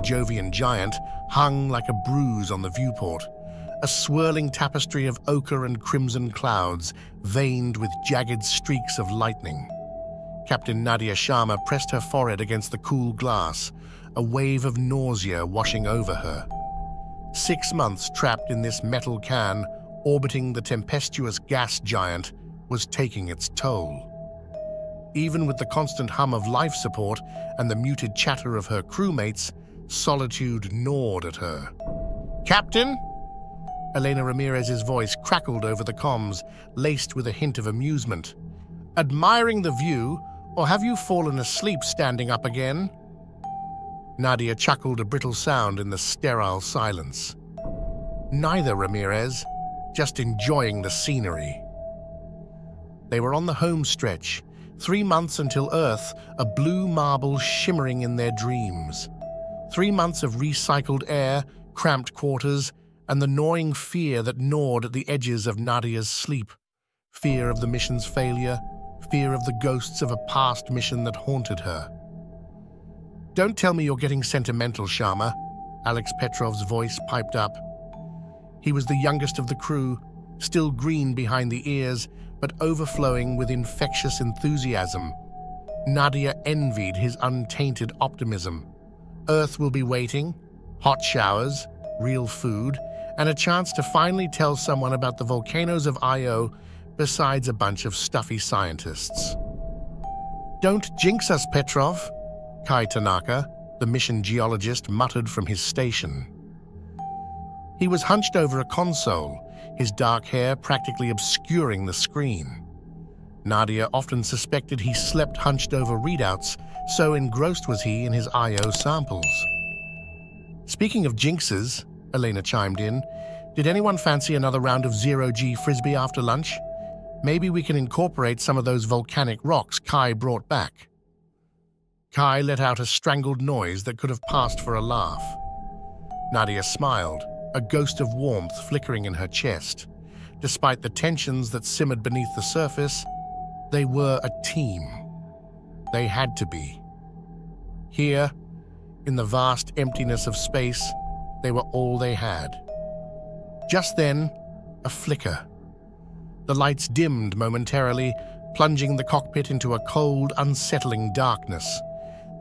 Jovian giant hung like a bruise on the viewport, a swirling tapestry of ochre and crimson clouds veined with jagged streaks of lightning. Captain Nadia Sharma pressed her forehead against the cool glass, a wave of nausea washing over her. 6 months trapped in this metal can, orbiting the tempestuous gas giant, was taking its toll. Even with the constant hum of life support and the muted chatter of her crewmates, solitude gnawed at her. "Captain?" Elena Ramirez's voice crackled over the comms, laced with a hint of amusement. "Admiring the view, or have you fallen asleep standing up again?" Nadia chuckled a brittle sound in the sterile silence. "Neither, Ramirez. Just enjoying the scenery." They were on the home stretch, 3 months until Earth, a blue marble shimmering in their dreams. 3 months of recycled air, cramped quarters, and the gnawing fear that gnawed at the edges of Nadia's sleep. Fear of the mission's failure, fear of the ghosts of a past mission that haunted her. "Don't tell me you're getting sentimental, Sharma," Alex Petrov's voice piped up. He was the youngest of the crew, still green behind the ears, but overflowing with infectious enthusiasm. Nadia envied his untainted optimism. Earth will be waiting, hot showers, real food, and a chance to finally tell someone about the volcanoes of Io besides a bunch of stuffy scientists. "Don't jinx us, Petrov," Kai Tanaka, the mission geologist, muttered from his station. He was hunched over a console, his dark hair practically obscuring the screen. Nadia often suspected he slept hunched over readouts, so engrossed was he in his Io samples. "Speaking of jinxes," Elena chimed in, "did anyone fancy another round of zero-G frisbee after lunch? Maybe we can incorporate some of those volcanic rocks Kai brought back." Kai let out a strangled noise that could have passed for a laugh. Nadia smiled, a ghost of warmth flickering in her chest. Despite the tensions that simmered beneath the surface, they were a team. They had to be. Here, in the vast emptiness of space, they were all they had. Just then, a flicker. The lights dimmed momentarily, plunging the cockpit into a cold, unsettling darkness.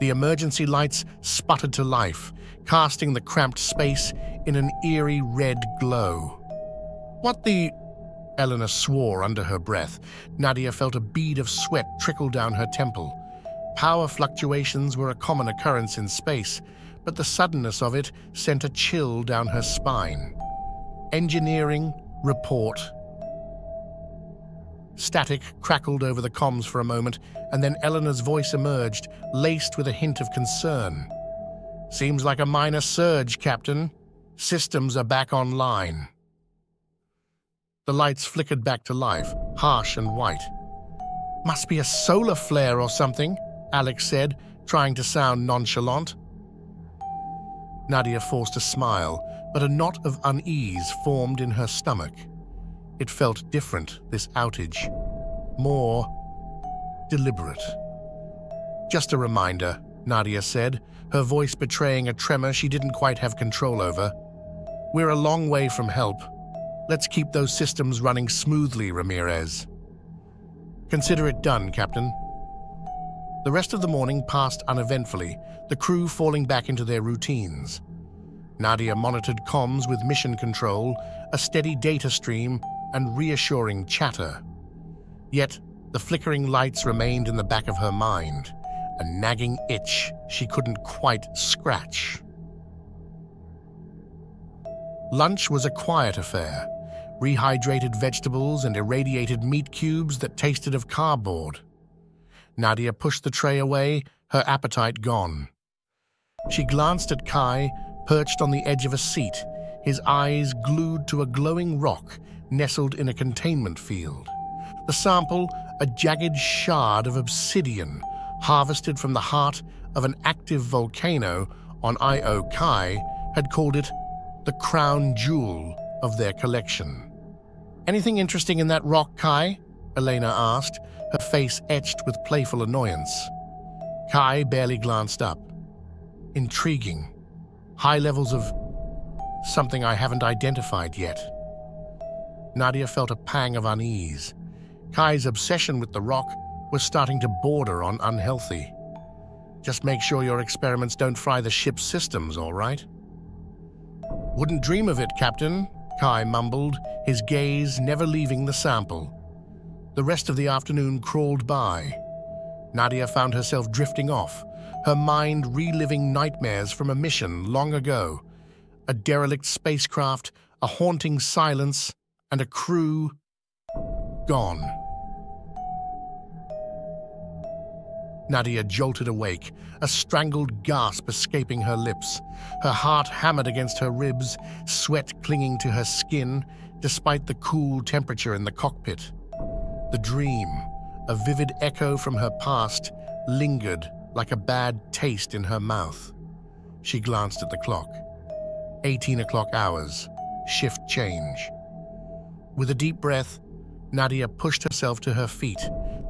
The emergency lights sputtered to life, casting the cramped space in an eerie red glow. "What the—" Eleanor swore under her breath. Nadia felt a bead of sweat trickle down her temple. Power fluctuations were a common occurrence in space, but the suddenness of it sent a chill down her spine. "Engineering, report." Static crackled over the comms for a moment, and then Eleanor's voice emerged, laced with a hint of concern. "Seems like a minor surge, Captain. Systems are back online." The lights flickered back to life, harsh and white. "Must be a solar flare or something," Alex said, trying to sound nonchalant. Nadia forced a smile, but a knot of unease formed in her stomach. It felt different, this outage. More deliberate. "Just a reminder," Nadia said, her voice betraying a tremor she didn't quite have control over. "We're a long way from help. Let's keep those systems running smoothly, Ramirez." "Consider it done, Captain." The rest of the morning passed uneventfully, the crew falling back into their routines. Nadia monitored comms with mission control, a steady data stream, and reassuring chatter. Yet, the flickering lights remained in the back of her mind, a nagging itch she couldn't quite scratch. Lunch was a quiet affair, rehydrated vegetables and irradiated meat cubes that tasted of cardboard. Nadia pushed the tray away, her appetite gone. She glanced at Kai, perched on the edge of a seat, his eyes glued to a glowing rock nestled in a containment field. The sample, a jagged shard of obsidian, harvested from the heart of an active volcano on Io. Kai had called it the crown jewel of their collection. "Anything interesting in that rock, Kai?" Elena asked, her face etched with playful annoyance. Kai barely glanced up. "Intriguing. high levels of something I haven't identified yet. Nadia felt a pang of unease. Kai's obsession with the rock was starting to border on unhealthy. Just make sure your experiments don't fry the ship's systems, all right? Wouldn't dream of it, Captain, Kai mumbled, his gaze never leaving the sample. The rest of the afternoon crawled by. Nadia found herself drifting off, her mind reliving nightmares from a mission long ago. A derelict spacecraft, a haunting silence, and a crew gone. Nadia jolted awake, a strangled gasp escaping her lips. Her heart hammered against her ribs, sweat clinging to her skin, despite the cool temperature in the cockpit. The dream, a vivid echo from her past, lingered like a bad taste in her mouth. She glanced at the clock. 18 o'clock hours, shift change. With a deep breath, Nadia pushed herself to her feet,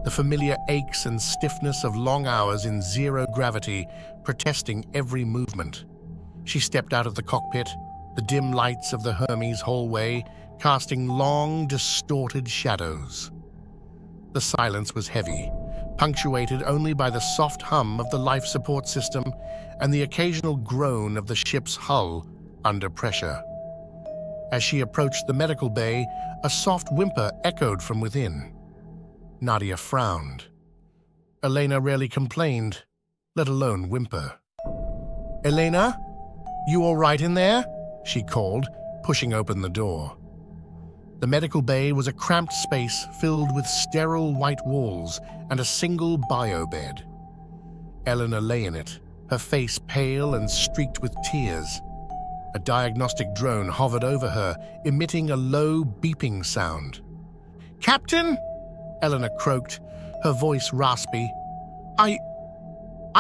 the familiar aches and stiffness of long hours in zero gravity protesting every movement. She stepped out of the cockpit, the dim lights of the Hermes hallway casting long, distorted shadows. The silence was heavy, punctuated only by the soft hum of the life support system and the occasional groan of the ship's hull under pressure. As she approached the medical bay, a soft whimper echoed from within. Nadia frowned. Elena rarely complained, let alone whimper. "Elena, you all right in there?" she called, pushing open the door. The medical bay was a cramped space filled with sterile white walls and a single bio bed. Elena lay in it, her face pale and streaked with tears. A diagnostic drone hovered over her, emitting a low beeping sound. "Captain?" Elena croaked, her voice raspy. I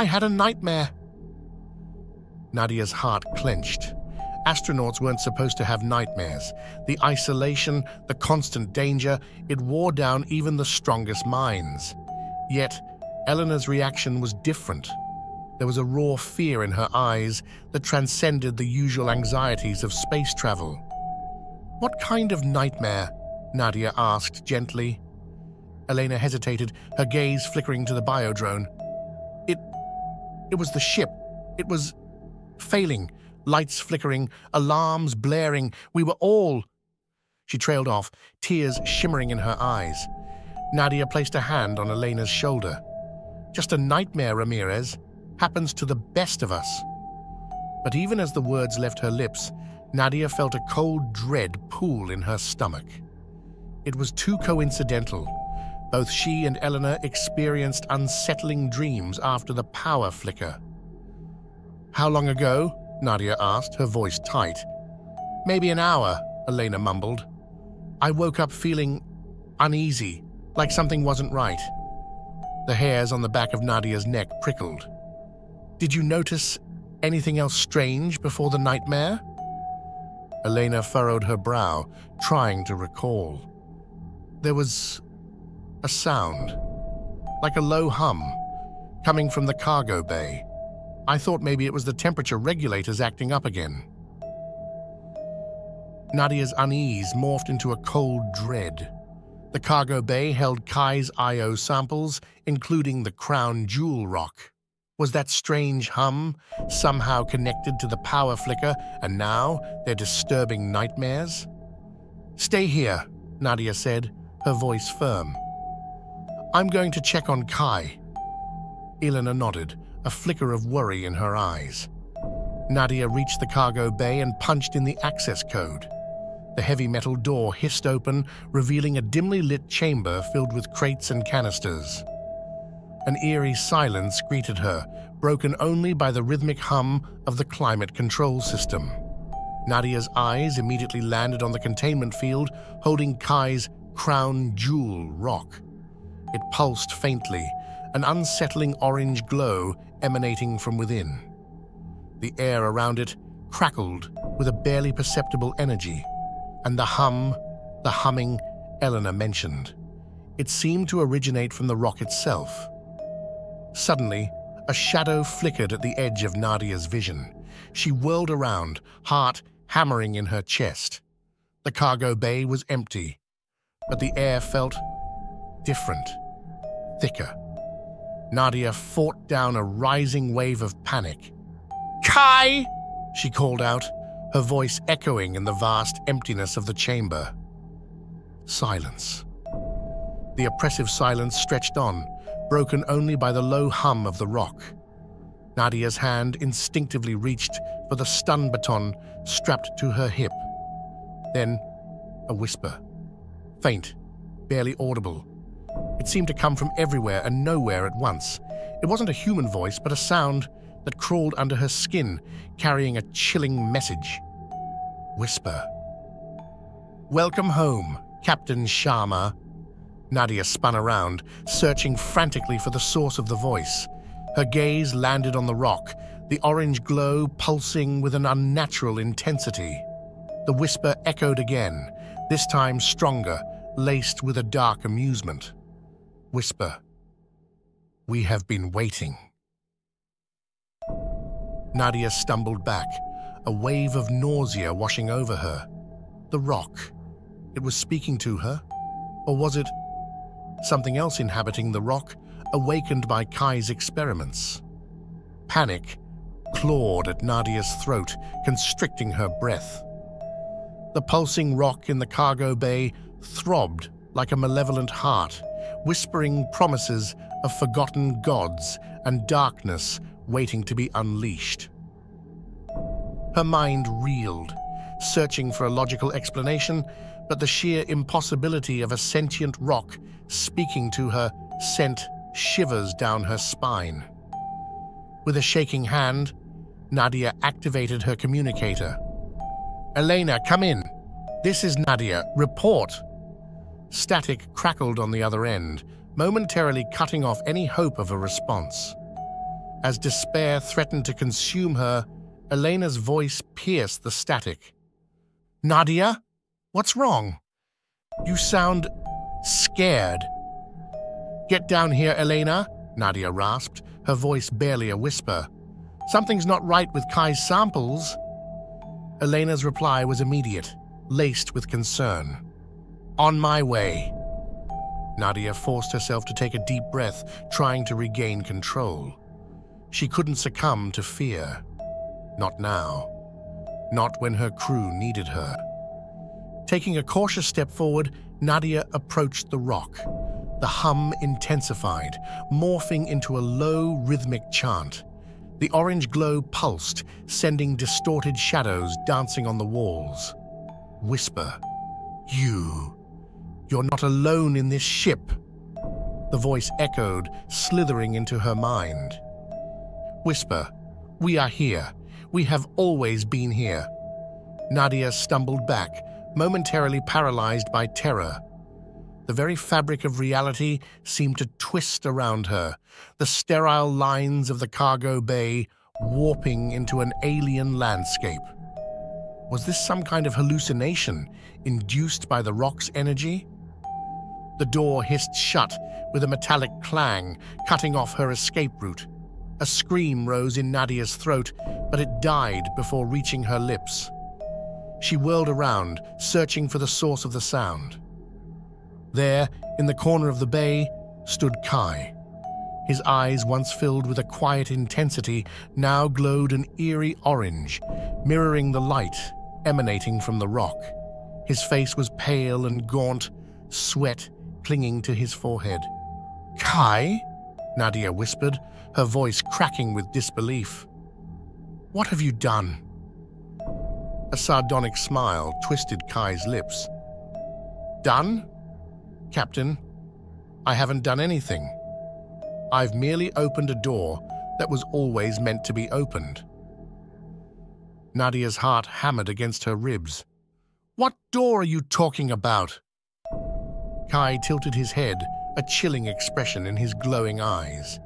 had a nightmare." Nadia's heart clenched. Astronauts weren't supposed to have nightmares. The isolation, the constant danger, it wore down even the strongest minds. Yet, Eleanor's reaction was different. There was a raw fear in her eyes that transcended the usual anxieties of space travel. "What kind of nightmare?" Nadia asked gently. Elena hesitated, her gaze flickering to the biodrone. It was the ship. It was failing, lights flickering, alarms blaring. We were all... She trailed off, tears shimmering in her eyes. Nadia placed a hand on Elena's shoulder. "Just a nightmare, Ramirez. Happens to the best of us." But even as the words left her lips, Nadia felt a cold dread pool in her stomach. It was too coincidental. Both she and Elena experienced unsettling dreams after the power flicker. "How long ago?" Nadia asked, her voice tight. "Maybe an hour," Elena mumbled. "I woke up feeling uneasy, like something wasn't right." The hairs on the back of Nadia's neck prickled. "Did you notice anything else strange before the nightmare?" Elena furrowed her brow, trying to recall. There was a sound, like a low hum, coming from the cargo bay. I thought maybe it was the temperature regulators acting up again. Nadia's unease morphed into a cold dread. The cargo bay held Kai's IO samples, including the crown jewel rock. Was that strange hum somehow connected to the power flicker, and now their disturbing nightmares? "Stay here," Nadia said, her voice firm. "I'm going to check on Kai." Elena nodded, a flicker of worry in her eyes. Nadia reached the cargo bay and punched in the access code. The heavy metal door hissed open, revealing a dimly lit chamber filled with crates and canisters. An eerie silence greeted her, broken only by the rhythmic hum of the climate control system. Nadia's eyes immediately landed on the containment field, holding Kai's crown jewel rock. It pulsed faintly, an unsettling orange glow emanating from within. The air around it crackled with a barely perceptible energy, and the humming Elena mentioned. It seemed to originate from the rock itself. Suddenly, a shadow flickered at the edge of Nadia's vision. She whirled around, heart hammering in her chest. The cargo bay was empty, but the air felt different, thicker. Nadia fought down a rising wave of panic. "Kai!" she called out, her voice echoing in the vast emptiness of the chamber. Silence. The oppressive silence stretched on, broken only by the low hum of the rock. Nadia's hand instinctively reached for the stun baton strapped to her hip. Then, a whisper. Faint, barely audible. It seemed to come from everywhere and nowhere at once. It wasn't a human voice, but a sound that crawled under her skin, carrying a chilling message. Whisper. "Welcome home, Captain Sharma." Nadia spun around, searching frantically for the source of the voice. Her gaze landed on the rock, the orange glow pulsing with an unnatural intensity. The whisper echoed again, this time stronger, laced with a dark amusement. Whisper. "We have been waiting." Nadia stumbled back, a wave of nausea washing over her. The rock. It was speaking to her? Or was it something else inhabiting the rock, awakened by Kai's experiments? Panic clawed at Nadia's throat, constricting her breath. The pulsing rock in the cargo bay throbbed like a malevolent heart, whispering promises of forgotten gods and darkness waiting to be unleashed. Her mind reeled, searching for a logical explanation, but the sheer impossibility of a sentient rock speaking to her sent shivers down her spine. With a shaking hand, Nadia activated her communicator. "Elena, come in. This is Nadia. Report." Static crackled on the other end, momentarily cutting off any hope of a response. As despair threatened to consume her, Elena's voice pierced the static. "Nadia? What's wrong? You sound scared." "Get down here, Elena," Nadia rasped, her voice barely a whisper. "Something's not right with Kai's samples." Elena's reply was immediate, laced with concern. "On my way." Nadia forced herself to take a deep breath, trying to regain control. She couldn't succumb to fear. Not now. Not when her crew needed her. Taking a cautious step forward, Nadia approached the rock. The hum intensified, morphing into a low, rhythmic chant. The orange glow pulsed, sending distorted shadows dancing on the walls. Whisper. You're not alone in this ship." The voice echoed, slithering into her mind. Whisper. "We are here. We have always been here." Nadia stumbled back, momentarily paralyzed by terror. The very fabric of reality seemed to twist around her, the sterile lines of the cargo bay warping into an alien landscape. Was this some kind of hallucination induced by the rock's energy? The door hissed shut with a metallic clang, cutting off her escape route. A scream rose in Nadia's throat, but it died before reaching her lips. She whirled around, searching for the source of the sound. There, in the corner of the bay, stood Kai. His eyes, once filled with a quiet intensity, now glowed an eerie orange, mirroring the light emanating from the rock. His face was pale and gaunt, sweat clinging to his forehead. "Kai?" Nadia whispered, her voice cracking with disbelief. "What have you done?" A sardonic smile twisted Kai's lips. "Done? Captain, I haven't done anything. I've merely opened a door that was always meant to be opened." Nadia's heart hammered against her ribs. "What door are you talking about?" Kai tilted his head, a chilling expression in his glowing eyes.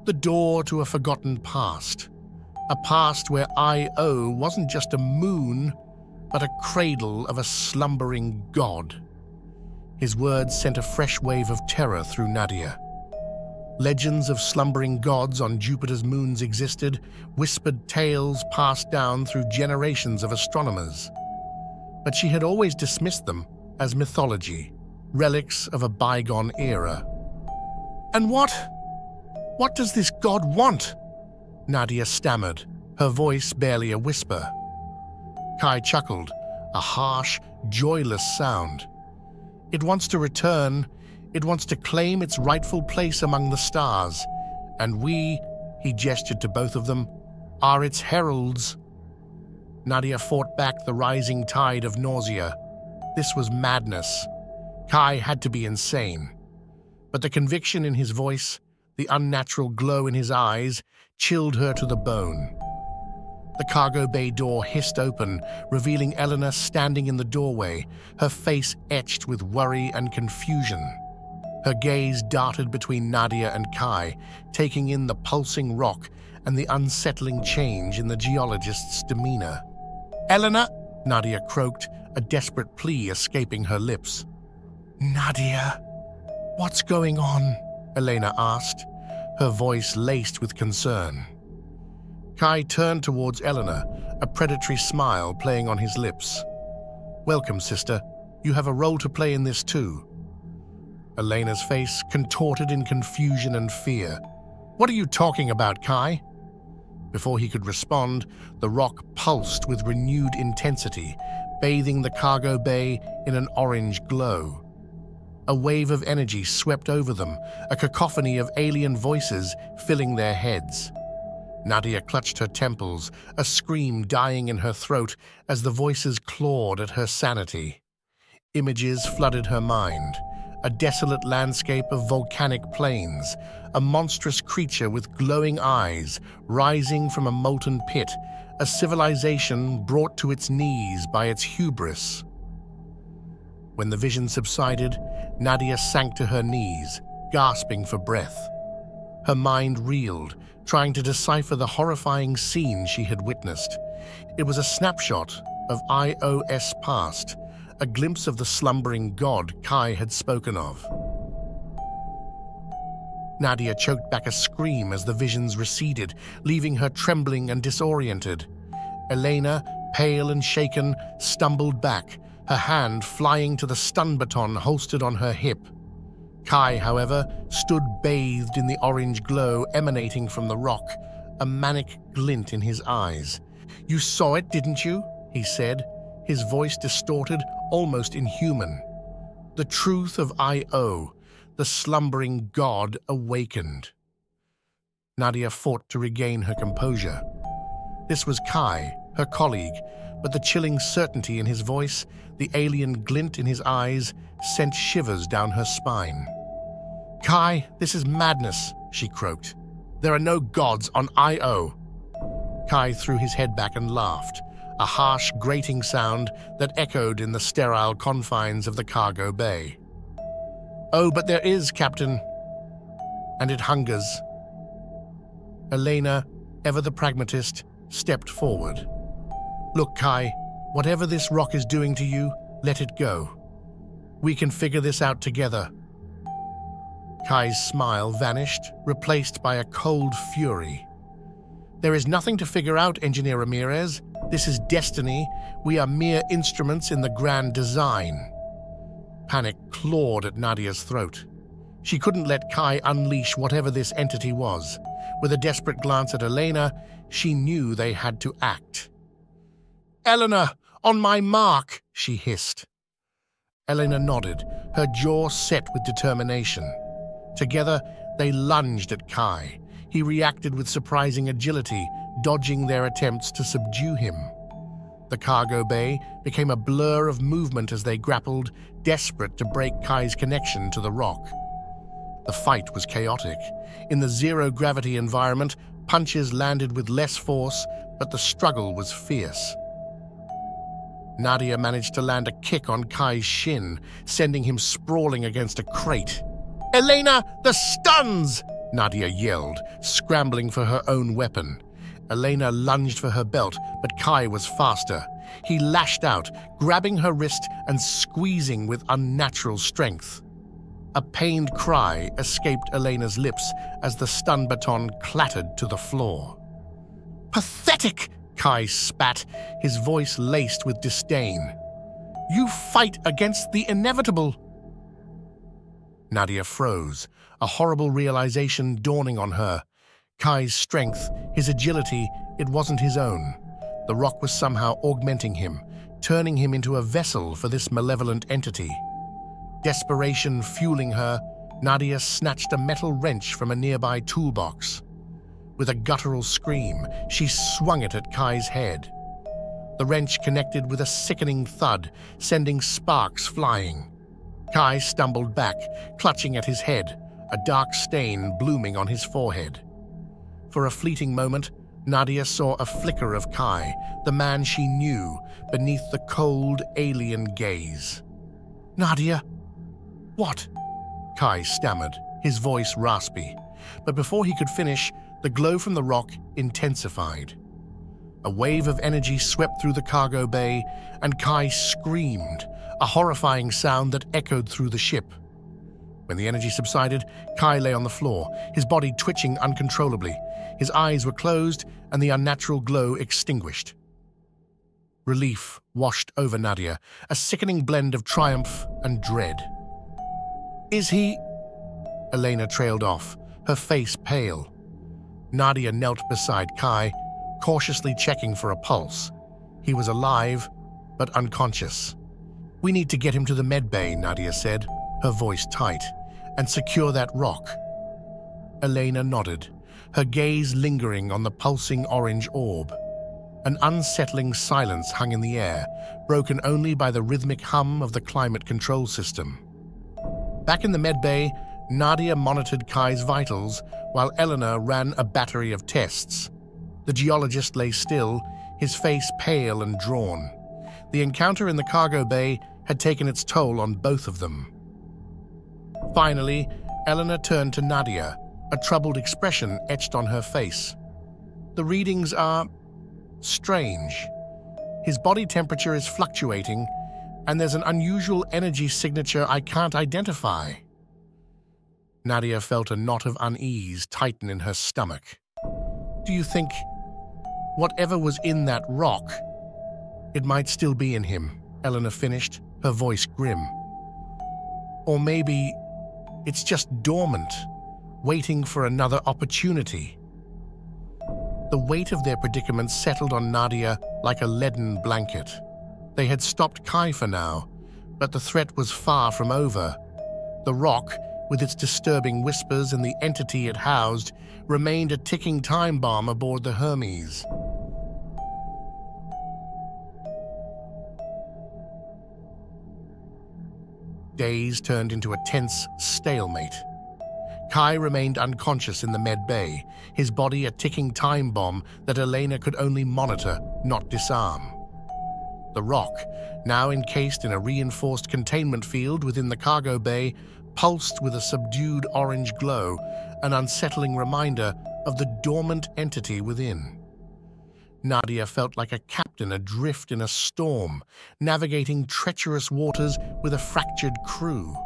"The door to a forgotten past. A past where I.O. wasn't just a moon, but a cradle of a slumbering god." His words sent a fresh wave of terror through Nadia. Legends of slumbering gods on Jupiter's moons existed, whispered tales passed down through generations of astronomers. But she had always dismissed them as mythology, relics of a bygone era. "And what does this god want?" Nadia stammered, her voice barely a whisper. Kai chuckled, a harsh, joyless sound. "It wants to return. It wants to claim its rightful place among the stars. And we," he gestured to both of them, "are its heralds." Nadia fought back the rising tide of nausea. This was madness. Kai had to be insane. But the conviction in his voice, the unnatural glow in his eyes, chilled her to the bone. The cargo bay door hissed open, revealing Eleanor standing in the doorway, her face etched with worry and confusion. Her gaze darted between Nadia and Kai, taking in the pulsing rock and the unsettling change in the geologist's demeanor. "Eleanor!" Nadia croaked, a desperate plea escaping her lips. "Nadia, what's going on?" Elena asked, her voice laced with concern. Kai turned towards Eleanor, a predatory smile playing on his lips. "Welcome, sister. You have a role to play in this too." Elena's face contorted in confusion and fear. "What are you talking about, Kai?" Before he could respond, the rock pulsed with renewed intensity, bathing the cargo bay in an orange glow. A wave of energy swept over them, a cacophony of alien voices filling their heads. Nadia clutched her temples, a scream dying in her throat as the voices clawed at her sanity. Images flooded her mind. A desolate landscape of volcanic plains, a monstrous creature with glowing eyes rising from a molten pit, a civilization brought to its knees by its hubris. When the vision subsided, Nadia sank to her knees, gasping for breath. Her mind reeled, trying to decipher the horrifying scene she had witnessed. It was a snapshot of IO's past, a glimpse of the slumbering god Kai had spoken of. Nadia choked back a scream as the visions receded, leaving her trembling and disoriented. Elena, pale and shaken, stumbled back, her hand flying to the stun baton holstered on her hip. Kai, however, stood bathed in the orange glow emanating from the rock, a manic glint in his eyes. "You saw it, didn't you?" he said, his voice distorted, almost inhuman. The truth of I.O., the slumbering god, awakened. Nadia fought to regain her composure. This was Kai, her colleague, but the chilling certainty in his voice, the alien glint in his eyes, sent shivers down her spine. "Kai, this is madness," she croaked. "There are no gods on I.O." Kai threw his head back and laughed, a harsh, grating sound that echoed in the sterile confines of the cargo bay. "Oh, but there is, Captain. And it hungers." Elena, ever the pragmatist, stepped forward. "Look, Kai, whatever this rock is doing to you, let it go. We can figure this out together." Kai's smile vanished, replaced by a cold fury. "There is nothing to figure out, Engineer Ramirez. This is destiny. We are mere instruments in the grand design." Panic clawed at Nadia's throat. She couldn't let Kai unleash whatever this entity was. With a desperate glance at Elena, she knew they had to act. "Eleanor, on my mark!" she hissed. Elena nodded, her jaw set with determination. Together, they lunged at Kai. He reacted with surprising agility, dodging their attempts to subdue him. The cargo bay became a blur of movement as they grappled, desperate to break Kai's connection to the rock. The fight was chaotic. In the zero-gravity environment, punches landed with less force, but the struggle was fierce. Nadia managed to land a kick on Kai's shin, sending him sprawling against a crate. "Elena, the stuns!" Nadia yelled, scrambling for her own weapon. Elena lunged for her belt, but Kai was faster. He lashed out, grabbing her wrist and squeezing with unnatural strength. A pained cry escaped Elena's lips as the stun baton clattered to the floor. "Pathetic!" Kai spat, his voice laced with disdain. "You fight against the inevitable." Nadia froze, a horrible realization dawning on her. Kai's strength, his agility, it wasn't his own. The rock was somehow augmenting him, turning him into a vessel for this malevolent entity. Desperation fueling her, Nadia snatched a metal wrench from a nearby toolbox. With a guttural scream, she swung it at Kai's head. The wrench connected with a sickening thud, sending sparks flying. Kai stumbled back, clutching at his head, a dark stain blooming on his forehead. For a fleeting moment, Nadia saw a flicker of Kai, the man she knew, beneath the cold, alien gaze. "Nadia? What?" Kai stammered, his voice raspy. But before he could finish, the glow from the rock intensified. A wave of energy swept through the cargo bay, and Kai screamed, a horrifying sound that echoed through the ship. When the energy subsided, Kai lay on the floor, his body twitching uncontrollably. His eyes were closed and the unnatural glow extinguished. Relief washed over Nadia, a sickening blend of triumph and dread. "Is he—" Elena trailed off, her face pale. Nadia knelt beside Kai, cautiously checking for a pulse. He was alive, but unconscious. "We need to get him to the med bay," Nadia said, her voice tight, "and secure that rock." Elena nodded, her gaze lingering on the pulsing orange orb. An unsettling silence hung in the air, broken only by the rhythmic hum of the climate control system. Back in the med bay, Nadia monitored Kai's vitals while Eleanor ran a battery of tests. The geologist lay still, his face pale and drawn. The encounter in the cargo bay had taken its toll on both of them. Finally, Eleanor turned to Nadia, a troubled expression etched on her face. "The readings are strange. His body temperature is fluctuating, and there's an unusual energy signature I can't identify." Nadia felt a knot of unease tighten in her stomach. "Do you think whatever was in that rock, it might still be in him?" Eleanor finished, her voice grim. "Or maybe it's just dormant, waiting for another opportunity." The weight of their predicament settled on Nadia like a leaden blanket. They had stopped Kai for now, but the threat was far from over. The rock, with its disturbing whispers and the entity it housed, remained a ticking time bomb aboard the Hermes. Days turned into a tense stalemate. Kai remained unconscious in the med bay, his body a ticking time bomb that Elena could only monitor, not disarm. The rock, now encased in a reinforced containment field within the cargo bay, pulsed with a subdued orange glow, an unsettling reminder of the dormant entity within. Nadia felt like a captain adrift in a storm, navigating treacherous waters with a fractured crew.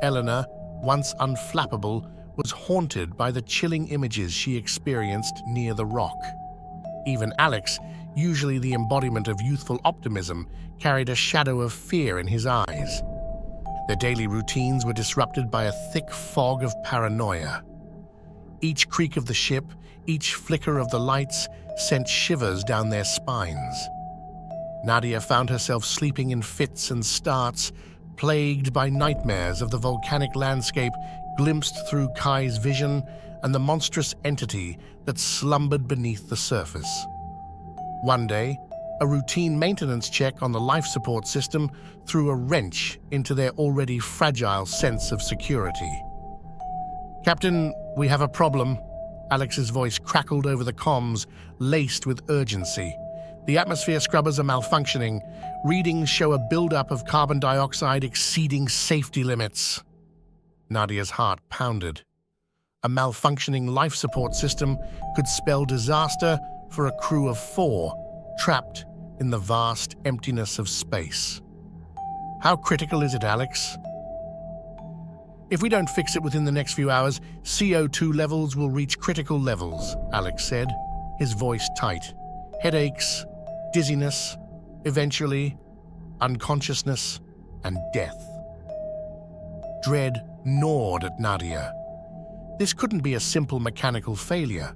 Eleanor, once unflappable, was haunted by the chilling images she experienced near the rock. Even Alex, usually the embodiment of youthful optimism, carried a shadow of fear in his eyes. Their daily routines were disrupted by a thick fog of paranoia. Each creak of the ship, each flicker of the lights, sent shivers down their spines. Nadia found herself sleeping in fits and starts, plagued by nightmares of the volcanic landscape glimpsed through Kai's vision and the monstrous entity that slumbered beneath the surface. One day, a routine maintenance check on the life support system threw a wrench into their already fragile sense of security. "Captain, we have a problem." Alex's voice crackled over the comms, laced with urgency. "The atmosphere scrubbers are malfunctioning. Readings show a buildup of carbon dioxide exceeding safety limits." Nadia's heart pounded. A malfunctioning life support system could spell disaster for a crew of 4, trapped in the vast emptiness of space. "How critical is it, Alex?" If we don't fix it within the next few hours, CO2 levels will reach critical levels, Alex said, his voice tight. Headaches, dizziness, eventually, unconsciousness, and death. Dread gnawed at Nadia. This couldn't be a simple mechanical failure.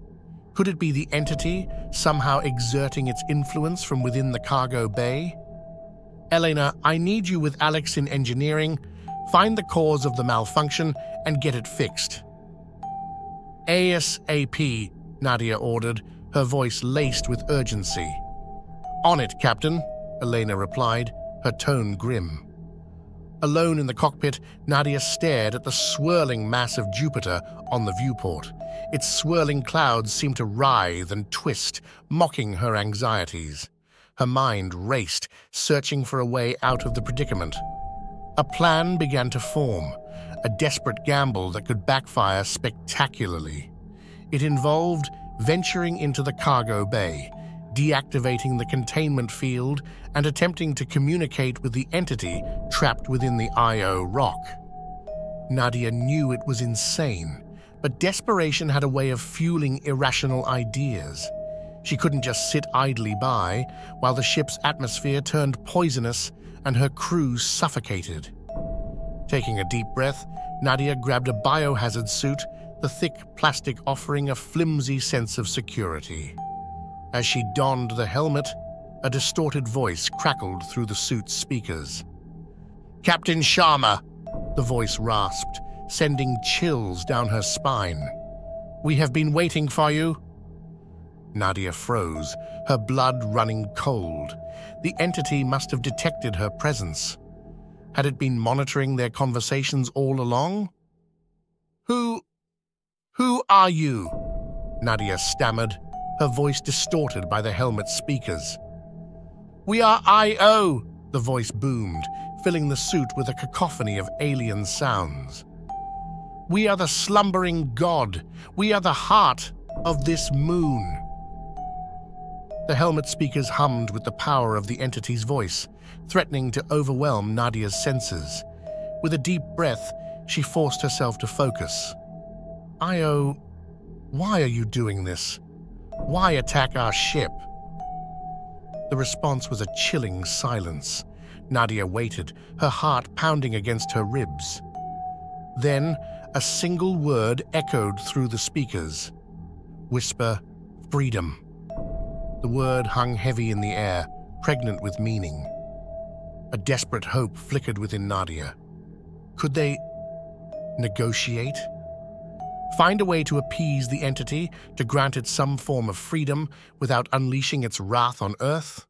Could it be the entity somehow exerting its influence from within the cargo bay? Elena, I need you with Alex in engineering. Find the cause of the malfunction and get it fixed. ASAP, Nadia ordered, her voice laced with urgency. On it, Captain, Elena replied, her tone grim. Alone in the cockpit, Nadia stared at the swirling mass of Jupiter on the viewport. Its swirling clouds seemed to writhe and twist, mocking her anxieties. Her mind raced, searching for a way out of the predicament. A plan began to form, a desperate gamble that could backfire spectacularly. It involved venturing into the cargo bay, deactivating the containment field, and attempting to communicate with the entity trapped within the Io rock. Nadia knew it was insane, but desperation had a way of fueling irrational ideas. She couldn't just sit idly by while the ship's atmosphere turned poisonous and her crew suffocated. Taking a deep breath, Nadia grabbed a biohazard suit, the thick plastic offering a flimsy sense of security. As she donned the helmet, a distorted voice crackled through the suit's speakers. "Captain Sharma," the voice rasped, sending chills down her spine. "We have been waiting for you." Nadia froze, her blood running cold. The entity must have detected her presence. Had it been monitoring their conversations all along? Who are you?" Nadia stammered, her voice distorted by the helmet's speakers. "We are Io," the voice boomed, filling the suit with a cacophony of alien sounds. "We are the slumbering god. We are the heart of this moon." The helmet speakers hummed with the power of the entity's voice, threatening to overwhelm Nadia's senses. With a deep breath, she forced herself to focus. "Io, why are you doing this? Why attack our ship?" The response was a chilling silence. Nadia waited, her heart pounding against her ribs. Then, a single word echoed through the speakers. Whisper, "Freedom." The word hung heavy in the air, pregnant with meaning. A desperate hope flickered within Nadia. Could they negotiate? Find a way to appease the entity, to grant it some form of freedom without unleashing its wrath on Earth?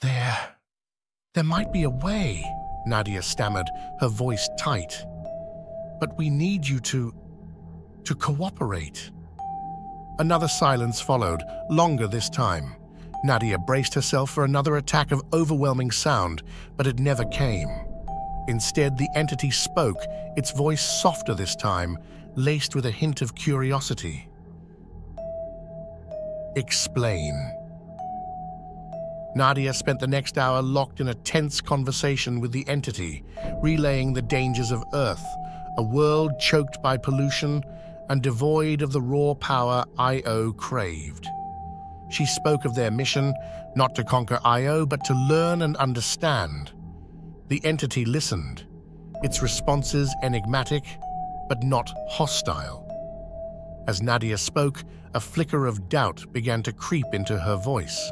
There might be a way, Nadia stammered, her voice tight. But we need you to cooperate. Another silence followed, longer this time. Nadia braced herself for another attack of overwhelming sound, but it never came. Instead, the entity spoke, its voice softer this time, laced with a hint of curiosity. "Explain." Nadia spent the next hour locked in a tense conversation with the entity, relaying the dangers of Earth, a world choked by pollution and devoid of the raw power Io craved. She spoke of their mission, not to conquer Io, but to learn and understand. The entity listened, its responses enigmatic, but not hostile. As Nadia spoke, a flicker of doubt began to creep into her voice.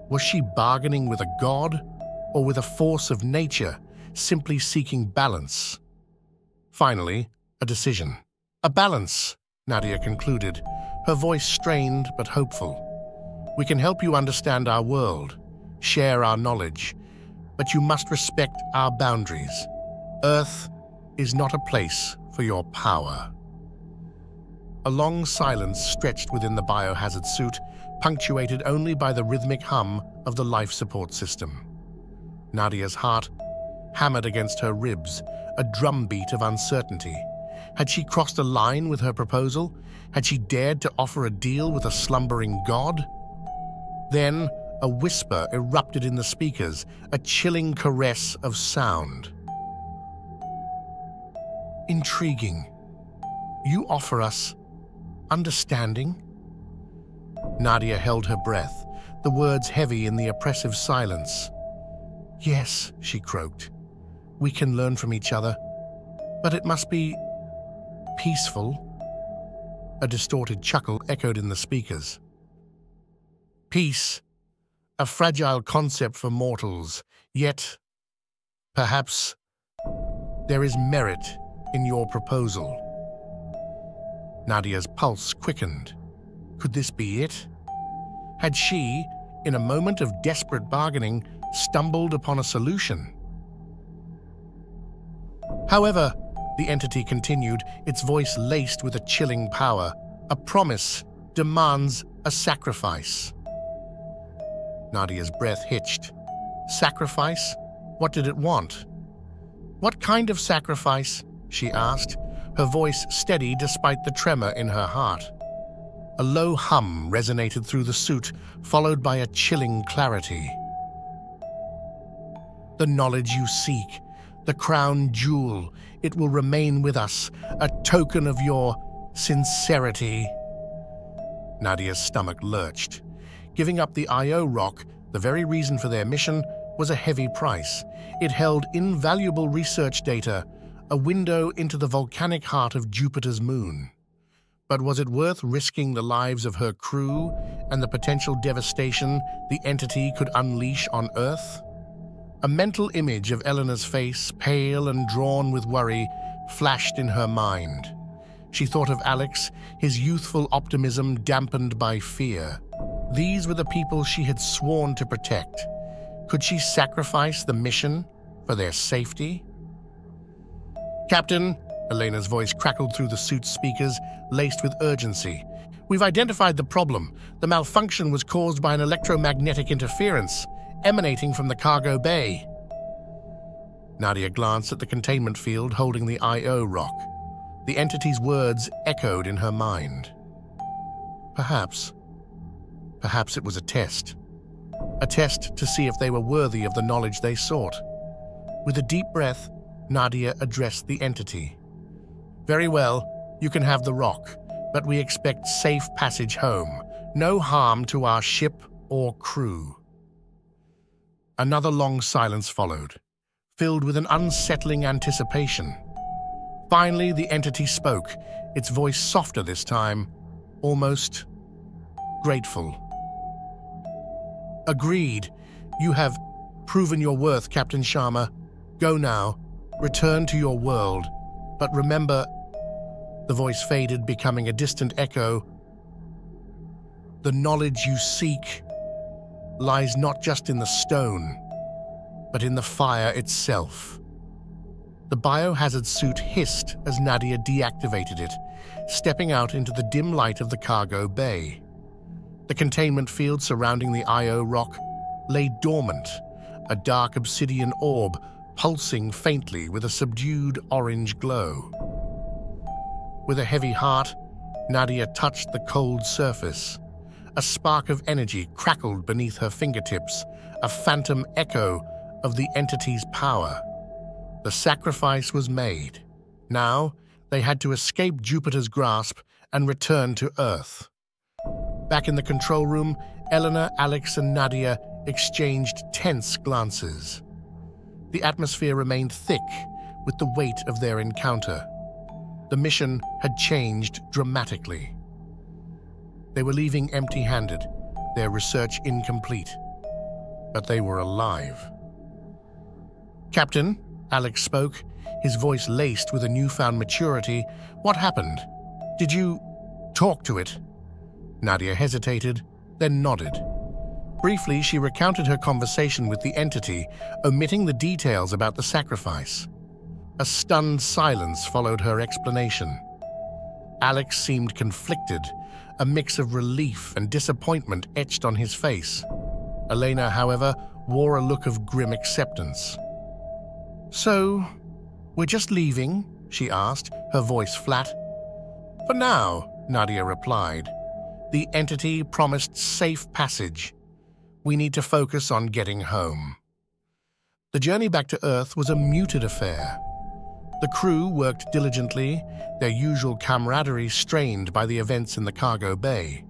Was she bargaining with a god, or with a force of nature, simply seeking balance? Finally, a decision. "A balance," Nadia concluded, her voice strained but hopeful. "We can help you understand our world, share our knowledge, but you must respect our boundaries. Earth is not a place for your power." A long silence stretched within the biohazard suit, punctuated only by the rhythmic hum of the life support system. Nadia's heart hammered against her ribs, a drumbeat of uncertainty. Had she crossed a line with her proposal? Had she dared to offer a deal with a slumbering god? Then, a whisper erupted in the speakers, a chilling caress of sound. Intriguing. You offer us understanding? Nadia held her breath, the words heavy in the oppressive silence. Yes, she croaked. We can learn from each other, but it must be peaceful. A distorted chuckle echoed in the speakers. Peace, a fragile concept for mortals, yet, perhaps, there is merit in your proposal. Nadia's pulse quickened. Could this be it? Had she, in a moment of desperate bargaining, stumbled upon a solution? However, the entity continued, its voice laced with a chilling power. A promise demands a sacrifice. Nadia's breath hitched. Sacrifice? What did it want? What kind of sacrifice? She asked, her voice steady despite the tremor in her heart. A low hum resonated through the suit, followed by a chilling clarity. The knowledge you seek, the crown jewel, it will remain with us, a token of your sincerity. Nadia's stomach lurched. Giving up the IO rock, the very reason for their mission, was a heavy price. It held invaluable research data, a window into the volcanic heart of Jupiter's moon. But was it worth risking the lives of her crew and the potential devastation the entity could unleash on Earth? A mental image of Eleanor's face, pale and drawn with worry, flashed in her mind. She thought of Alex, his youthful optimism dampened by fear. These were the people she had sworn to protect. Could she sacrifice the mission for their safety? Captain, Elena's voice crackled through the suit's speakers, laced with urgency. We've identified the problem. The malfunction was caused by an electromagnetic interference emanating from the cargo bay. Nadia glanced at the containment field holding the IO rock. The entity's words echoed in her mind. Perhaps it was a test. A test to see if they were worthy of the knowledge they sought. With a deep breath, Nadia addressed the entity. Very well, you can have the rock, but we expect safe passage home. No harm to our ship or crew. Another long silence followed, filled with an unsettling anticipation. Finally, the entity spoke, its voice softer this time, almost grateful. Agreed. You have proven your worth, Captain Sharma. Go now. Return to your world. But remember, the voice faded, becoming a distant echo. The knowledge you seek lies not just in the stone, but in the fire itself. The biohazard suit hissed as Nadia deactivated it, stepping out into the dim light of the cargo bay. The containment field surrounding the IO rock lay dormant, a dark obsidian orb pulsing faintly with a subdued orange glow. With a heavy heart, Nadia touched the cold surface. A spark of energy crackled beneath her fingertips, a phantom echo of the entity's power. The sacrifice was made. Now, they had to escape Jupiter's grasp and return to Earth. Back in the control room, Eleanor, Alex, and Nadia exchanged tense glances. The atmosphere remained thick with the weight of their encounter. The mission had changed dramatically. They were leaving empty-handed, their research incomplete. But they were alive. Captain, Alex spoke, his voice laced with a newfound maturity. What happened? Did you talk to it? Nadia hesitated, then nodded. Briefly, she recounted her conversation with the entity, omitting the details about the sacrifice. A stunned silence followed her explanation. Alex seemed conflicted, a mix of relief and disappointment etched on his face. Elena, however, wore a look of grim acceptance. So, we're just leaving? She asked, her voice flat. For now, Nadia replied. The entity promised safe passage. We need to focus on getting home. The journey back to Earth was a muted affair. The crew worked diligently, their usual camaraderie strained by the events in the cargo bay.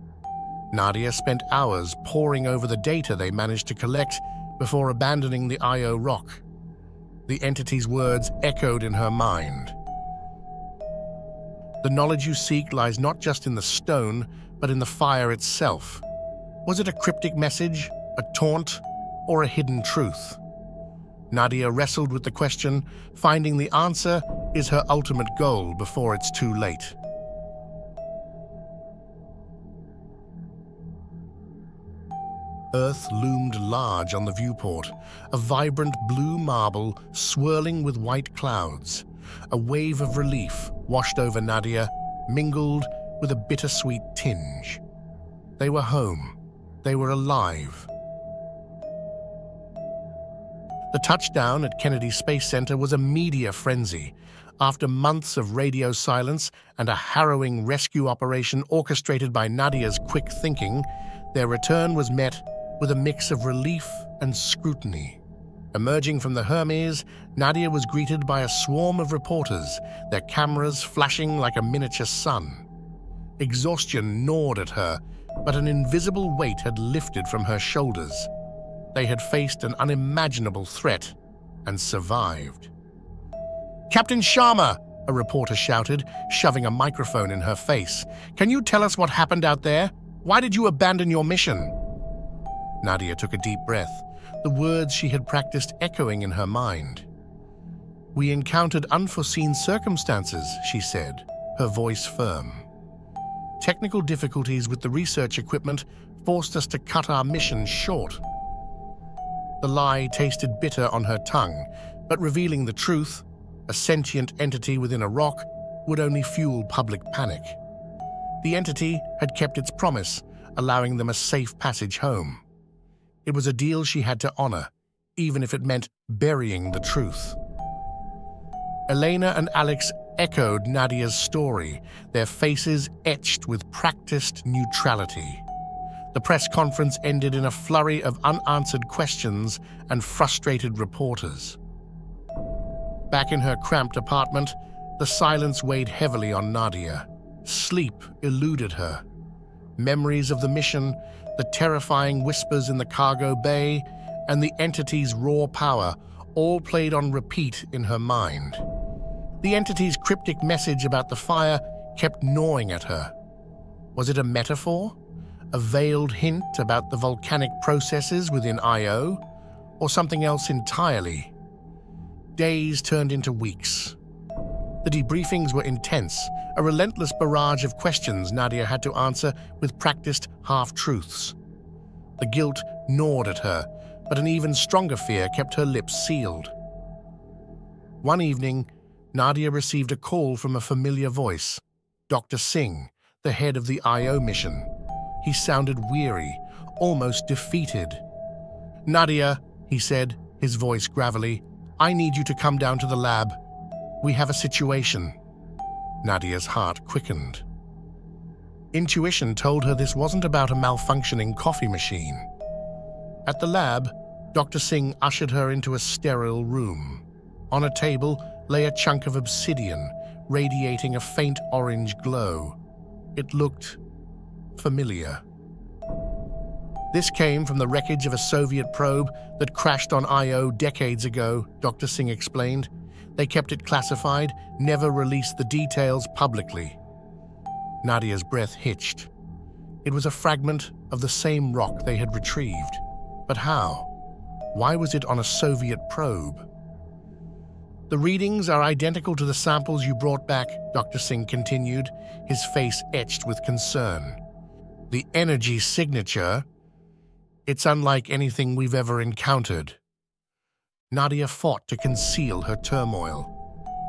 Nadia spent hours poring over the data they managed to collect before abandoning the Io rock. The entity's words echoed in her mind. The knowledge you seek lies not just in the stone, but in the fire itself. Was it a cryptic message, a taunt, or a hidden truth? Nadia wrestled with the question, finding the answer is her ultimate goal before it's too late. Earth loomed large on the viewport, a vibrant blue marble swirling with white clouds. A wave of relief washed over Nadia, mingled with a bittersweet tinge. They were home. They were alive. The touchdown at Kennedy Space Center was a media frenzy. After months of radio silence and a harrowing rescue operation orchestrated by Nadia's quick thinking, their return was met with a mix of relief and scrutiny. Emerging from the Hermes, Nadia was greeted by a swarm of reporters, their cameras flashing like a miniature sun. Exhaustion gnawed at her, but an invisible weight had lifted from her shoulders. They had faced an unimaginable threat and survived. "Captain Sharma!" a reporter shouted, shoving a microphone in her face. "Can you tell us what happened out there? Why did you abandon your mission?" Nadia took a deep breath, the words she had practiced echoing in her mind. "We encountered unforeseen circumstances," she said, her voice firm. "Technical difficulties with the research equipment forced us to cut our mission short." The lie tasted bitter on her tongue, but revealing the truth, a sentient entity within a rock, would only fuel public panic. The entity had kept its promise, allowing them a safe passage home. It was a deal she had to honor, even if it meant burying the truth. Elena and Alex echoed Nadia's story, their faces etched with practiced neutrality. The press conference ended in a flurry of unanswered questions and frustrated reporters. Back in her cramped apartment, the silence weighed heavily on Nadia. Sleep eluded her. Memories of the mission, the terrifying whispers in the cargo bay, and the entity's raw power all played on repeat in her mind. The entity's cryptic message about the fire kept gnawing at her. Was it a metaphor? A veiled hint about the volcanic processes within Io? Or something else entirely? Days turned into weeks. The debriefings were intense, a relentless barrage of questions Nadia had to answer with practiced half-truths. The guilt gnawed at her, but an even stronger fear kept her lips sealed. One evening, Nadia received a call from a familiar voice, Dr. Singh, the head of the Io mission. He sounded weary, almost defeated. "Nadia," he said, his voice gravelly, "I need you to come down to the lab. We have a situation." Nadia's heart quickened. Intuition told her this wasn't about a malfunctioning coffee machine. At the lab, Dr. Singh ushered her into a sterile room. On a table lay a chunk of obsidian, radiating a faint orange glow. It looked familiar. This came from the wreckage of a Soviet probe that crashed on Io decades ago, Dr. Singh explained. They kept it classified, never released the details publicly. Nadia's breath hitched. It was a fragment of the same rock they had retrieved. But how? Why was it on a Soviet probe? "The readings are identical to the samples you brought back," Dr. Singh continued, his face etched with concern. "The energy signature, it's unlike anything we've ever encountered." Nadia fought to conceal her turmoil.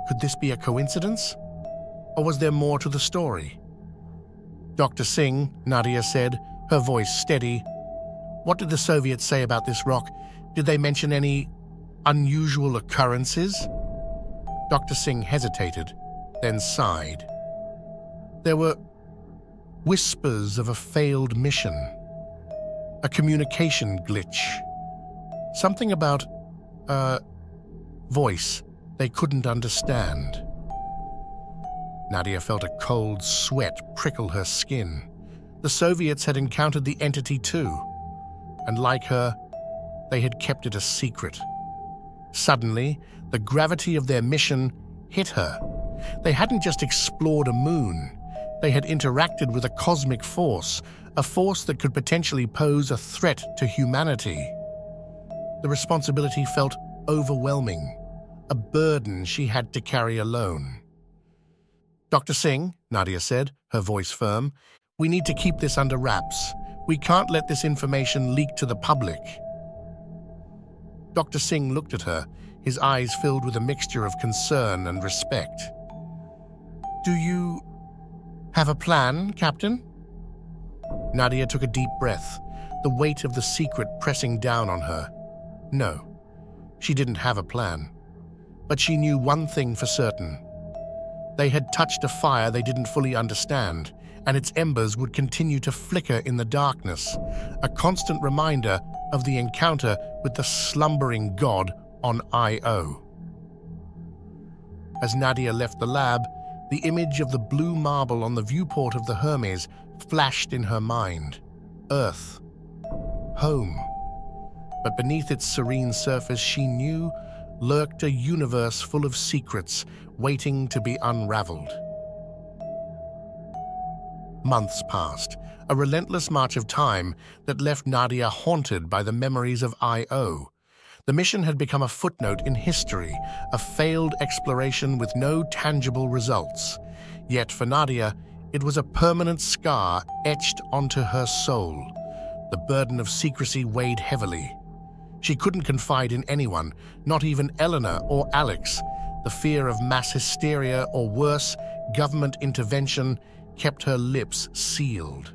Could this be a coincidence? Or was there more to the story? "Dr. Singh," Nadia said, her voice steady, "what did the Soviets say about this rock? Did they mention any unusual occurrences?" Dr. Singh hesitated, then sighed. "There were whispers of a failed mission, a communication glitch, something about voice. they couldn't understand. Nadia felt a cold sweat prickle her skin. The Soviets had encountered the entity too, and like her, they had kept it a secret. Suddenly, the gravity of their mission hit her. They hadn't just explored a moon. They had interacted with a cosmic force, a force that could potentially pose a threat to humanity. The responsibility felt overwhelming, a burden she had to carry alone. "Dr. Singh," Nadia said, her voice firm, "we need to keep this under wraps. We can't let this information leak to the public." Dr. Singh looked at her, his eyes filled with a mixture of concern and respect. "Do you have a plan, Captain?" Nadia took a deep breath, the weight of the secret pressing down on her. No, she didn't have a plan. But she knew one thing for certain. They had touched a fire they didn't fully understand, and its embers would continue to flicker in the darkness, a constant reminder of the encounter with the slumbering god on Io. As Nadia left the lab, the image of the blue marble on the viewport of the Hermes flashed in her mind. Earth. Home. But beneath its serene surface, she knew, lurked a universe full of secrets waiting to be unraveled. Months passed, a relentless march of time that left Nadia haunted by the memories of Io. The mission had become a footnote in history, a failed exploration with no tangible results. Yet for Nadia, it was a permanent scar etched onto her soul. The burden of secrecy weighed heavily. She couldn't confide in anyone, not even Eleanor or Alex. The fear of mass hysteria or worse, government intervention, kept her lips sealed.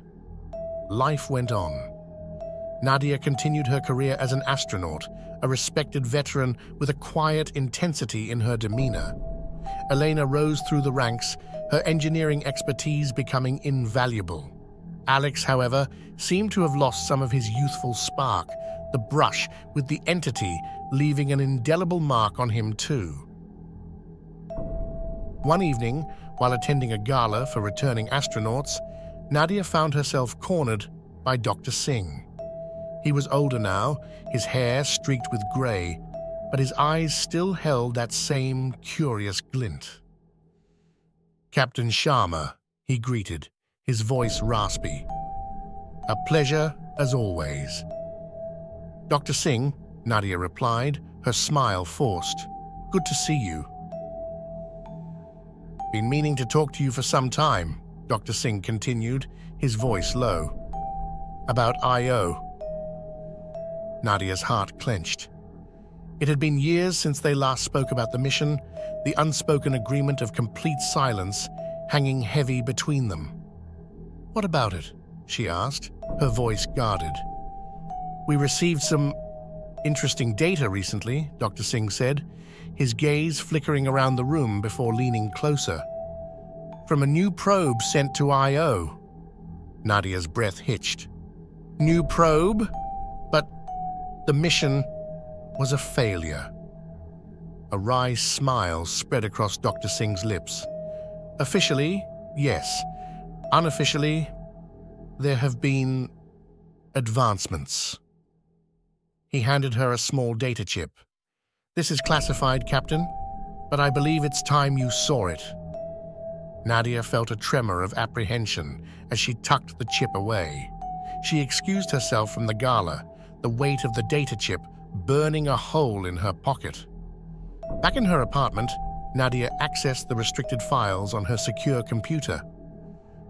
Life went on. Nadia continued her career as an astronaut, a respected veteran with a quiet intensity in her demeanor. Elena rose through the ranks, her engineering expertise becoming invaluable. Alex, however, seemed to have lost some of his youthful spark, the brush with the entity leaving an indelible mark on him too. One evening, while attending a gala for returning astronauts, Nadia found herself cornered by Dr. Singh. He was older now, his hair streaked with gray, but his eyes still held that same curious glint. "Captain Sharma," he greeted, his voice raspy. "A pleasure as always." "Dr. Singh," Nadia replied, her smile forced. "Good to see you." "Been meaning to talk to you for some time," Dr. Singh continued, his voice low. "About Io." Nadia's heart clenched. It had been years since they last spoke about the mission, the unspoken agreement of complete silence hanging heavy between them. "What about it?" she asked, her voice guarded. "We received some interesting data recently," Dr. Singh said, his gaze flickering around the room before leaning closer. "From a new probe sent to Io." Nadia's breath hitched. "New probe? But the mission was a failure." A wry smile spread across Dr. Singh's lips. "Officially, yes. Unofficially, there have been advancements." He handed her a small data chip. "This is classified, Captain, but I believe it's time you saw it." Nadia felt a tremor of apprehension as she tucked the chip away. She excused herself from the gala, the weight of the data chip burning a hole in her pocket. Back in her apartment, Nadia accessed the restricted files on her secure computer.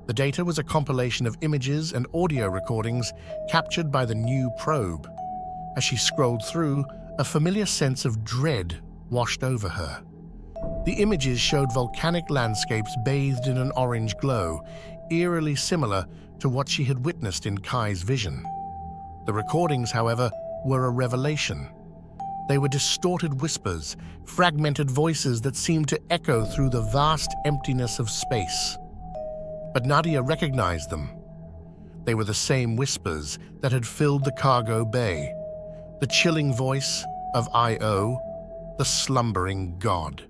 The data was a compilation of images and audio recordings captured by the new probe. As she scrolled through, a familiar sense of dread washed over her. The images showed volcanic landscapes bathed in an orange glow, eerily similar to what she had witnessed in Kai's vision. The recordings, however, were a revelation. They were distorted whispers, fragmented voices that seemed to echo through the vast emptiness of space. But Nadia recognized them. They were the same whispers that had filled the cargo bay, the chilling voice of Io, the slumbering god.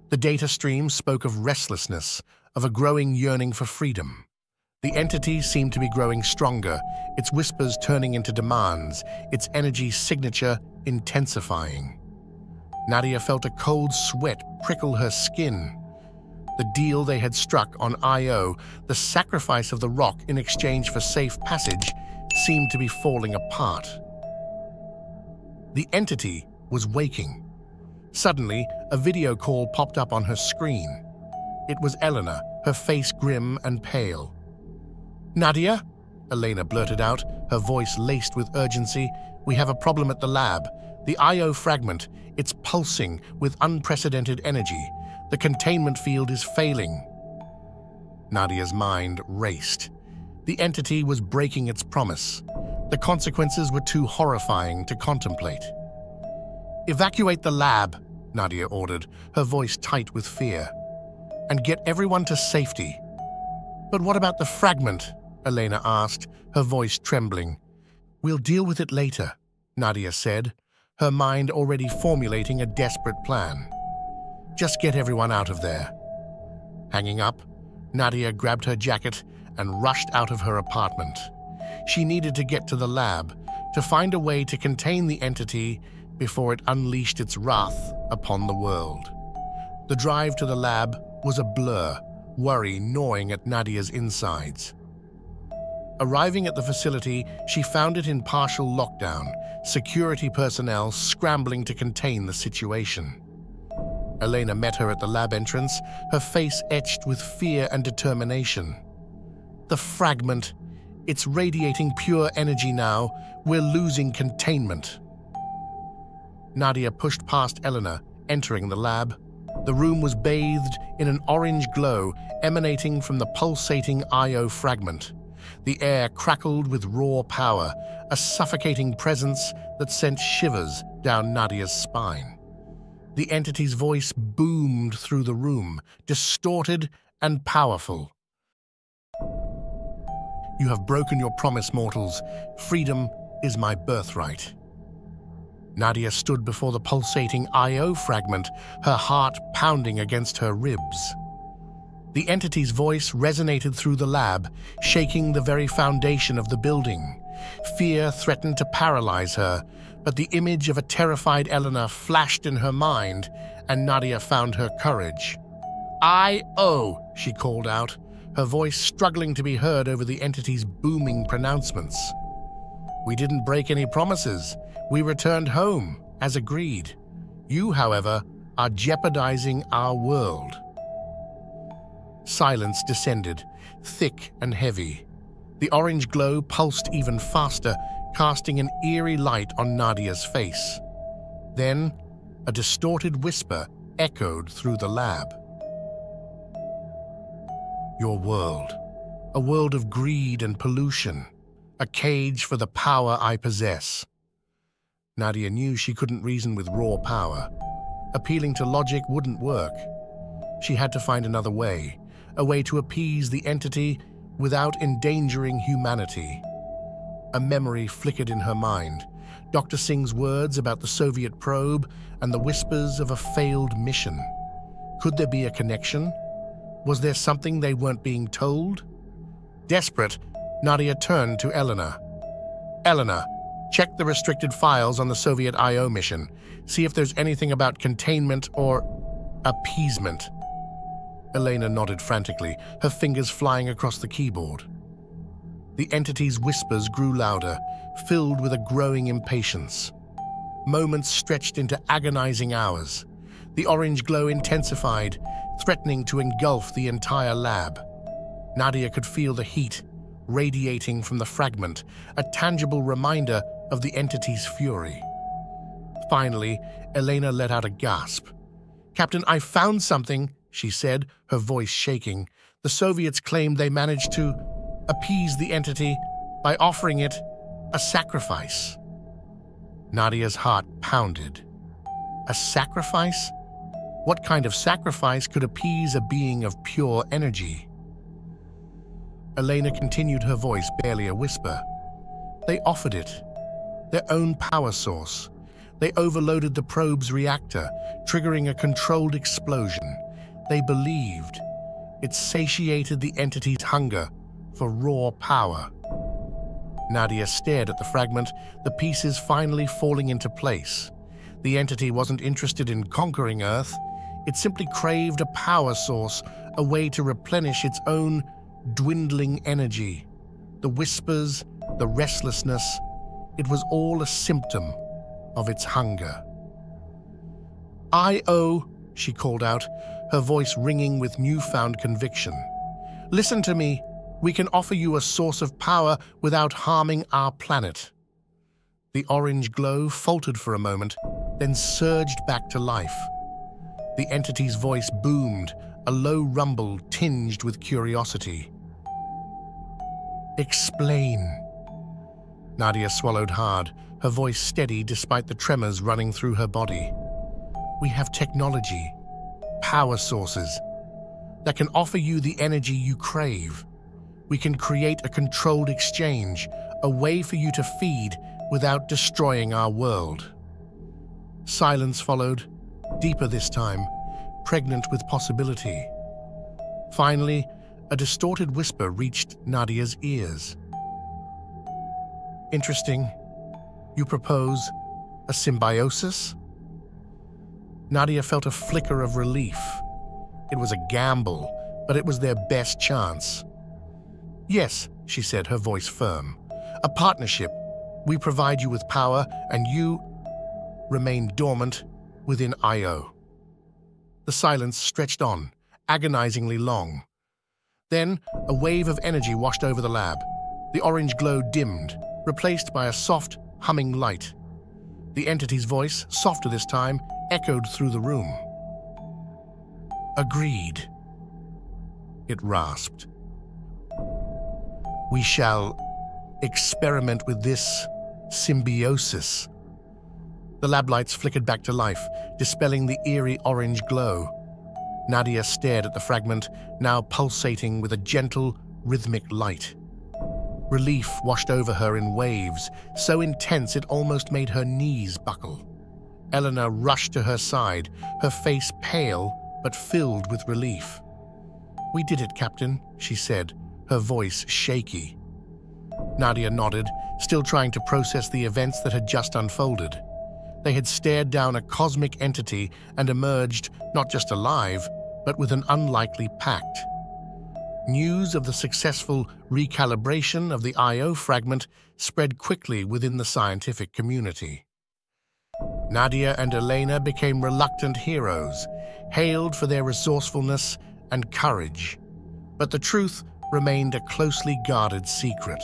The data stream spoke of restlessness, of a growing yearning for freedom. The entity seemed to be growing stronger, its whispers turning into demands, its energy signature intensifying. Nadia felt a cold sweat prickle her skin. The deal they had struck on Io, the sacrifice of the rock in exchange for safe passage, seemed to be falling apart. The entity was waking. Suddenly, a video call popped up on her screen. It was Elena, her face grim and pale. "Nadia?" Elena blurted out, her voice laced with urgency. "We have a problem at the lab. The Io fragment, it's pulsing with unprecedented energy. The containment field is failing." Nadia's mind raced. The entity was breaking its promise. The consequences were too horrifying to contemplate. "Evacuate the lab," Nadia ordered, her voice tight with fear. "And get everyone to safety." "But what about the fragment?" Elena asked, her voice trembling. "We'll deal with it later," Nadia said, her mind already formulating a desperate plan. "Just get everyone out of there." Hanging up, Nadia grabbed her jacket and rushed out of her apartment. She needed to get to the lab, to find a way to contain the entity before it unleashed its wrath upon the world. The drive to the lab was a blur, worry gnawing at Nadia's insides. Arriving at the facility, she found it in partial lockdown, security personnel scrambling to contain the situation. Elena met her at the lab entrance, her face etched with fear and determination. "The fragment. It's radiating pure energy now. We're losing containment." Nadia pushed past Elena, entering the lab. The room was bathed in an orange glow emanating from the pulsating Io fragment. The air crackled with raw power, a suffocating presence that sent shivers down Nadia's spine. The entity's voice boomed through the room, distorted and powerful. "You have broken your promise, mortals. Freedom is my birthright." Nadia stood before the pulsating Io fragment, her heart pounding against her ribs. The entity's voice resonated through the lab, shaking the very foundation of the building. Fear threatened to paralyze her, but the image of a terrified Elena flashed in her mind, and Nadia found her courage. "I-O," she called out, her voice struggling to be heard over the entity's booming pronouncements. "We didn't break any promises. We returned home, as agreed. You, however, are jeopardizing our world." Silence descended, thick and heavy. The orange glow pulsed even faster, casting an eerie light on Nadia's face. Then, a distorted whisper echoed through the lab. "Your world, a world of greed and pollution, a cage for the power I possess." Nadia knew she couldn't reason with raw power. Appealing to logic wouldn't work. She had to find another way, a way to appease the entity without endangering humanity. A memory flickered in her mind, Dr. Singh's words about the Soviet probe and the whispers of a failed mission. Could there be a connection? Was there something they weren't being told? Desperate, Nadia turned to Elena. "Elena, check the restricted files on the Soviet IO mission. See if there's anything about containment or appeasement." Elena nodded frantically, her fingers flying across the keyboard. The entity's whispers grew louder, filled with a growing impatience. Moments stretched into agonizing hours. The orange glow intensified, threatening to engulf the entire lab. Nadia could feel the heat radiating from the fragment, a tangible reminder of the entity's fury. Finally, Elena let out a gasp. "Captain, I found something," she said, her voice shaking. "The Soviets claimed they managed to appease the entity by offering it a sacrifice." Nadia's heart pounded. A sacrifice? What kind of sacrifice could appease a being of pure energy? Elena continued, her voice barely a whisper. "They offered it, their own power source, They overloaded the probe's reactor, triggering a controlled explosion. They believed it satiated the entity's hunger for raw power. Nadia stared at the fragment, the pieces finally falling into place. The entity wasn't interested in conquering Earth. It simply craved a power source, a way to replenish its own dwindling energy. The whispers, the restlessness, it was all a symptom of its hunger. "Io," she called out, her voice ringing with newfound conviction. "Listen to me. We can offer you a source of power without harming our planet." The orange glow faltered for a moment, then surged back to life. The entity's voice boomed, a low rumble tinged with curiosity. "Explain." Nadia swallowed hard, her voice steady despite the tremors running through her body. "We have technology, power sources, that can offer you the energy you crave. We can create a controlled exchange, a way for you to feed without destroying our world." Silence followed, deeper this time, pregnant with possibility. Finally, a distorted whisper reached Nadia's ears. "Interesting. You propose a symbiosis?" Nadia felt a flicker of relief. It was a gamble, but it was their best chance. "Yes," she said, her voice firm. "A partnership. We provide you with power, and you remain dormant within Io." The silence stretched on, agonizingly long. Then, a wave of energy washed over the lab. The orange glow dimmed, replaced by a soft, humming light. The entity's voice, softer this time, echoed through the room. "Agreed," it rasped. "We shall experiment with this symbiosis." The lab lights flickered back to life, dispelling the eerie orange glow. Nadia stared at the fragment, now pulsating with a gentle, rhythmic light. Relief washed over her in waves, so intense it almost made her knees buckle. Eleanor rushed to her side, her face pale but filled with relief. "We did it, Captain," she said, her voice shaky. Nadia nodded, still trying to process the events that had just unfolded. They had stared down a cosmic entity and emerged not just alive, but with an unlikely pact. News of the successful recalibration of the Io fragment spread quickly within the scientific community. Nadia and Elena became reluctant heroes, hailed for their resourcefulness and courage. But the truth remained a closely guarded secret.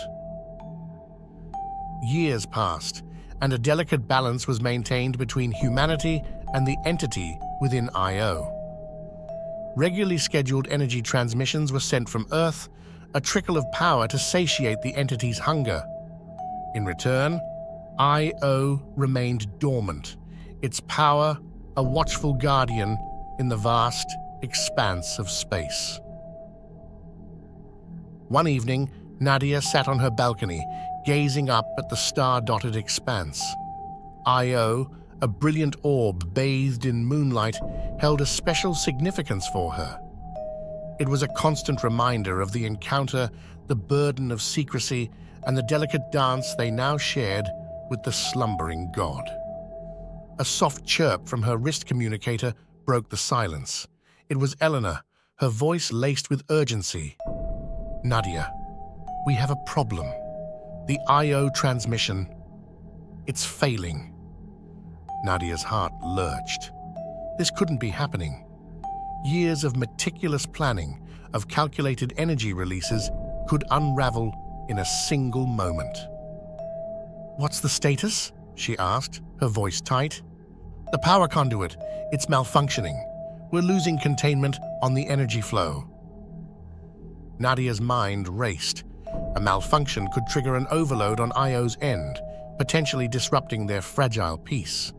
Years passed, and a delicate balance was maintained between humanity and the entity within Io. Regularly scheduled energy transmissions were sent from Earth, a trickle of power to satiate the entity's hunger. In return, Io remained dormant, its power a watchful guardian in the vast expanse of space. One evening, Nadia sat on her balcony, gazing up at the star-dotted expanse. Io, a brilliant orb bathed in moonlight, held a special significance for her. It was a constant reminder of the encounter, the burden of secrecy, and the delicate dance they now shared with the slumbering god. A soft chirp from her wrist communicator broke the silence. It was Eleanor, her voice laced with urgency. "Nadia, we have a problem. The Io transmission, it's failing." Nadia's heart lurched. This couldn't be happening. Years of meticulous planning, of calculated energy releases, could unravel in a single moment. "What's the status?" she asked, her voice tight. "The power conduit. It's malfunctioning. We're losing containment on the energy flow." Nadia's mind raced. A malfunction could trigger an overload on Io's end, potentially disrupting their fragile peace.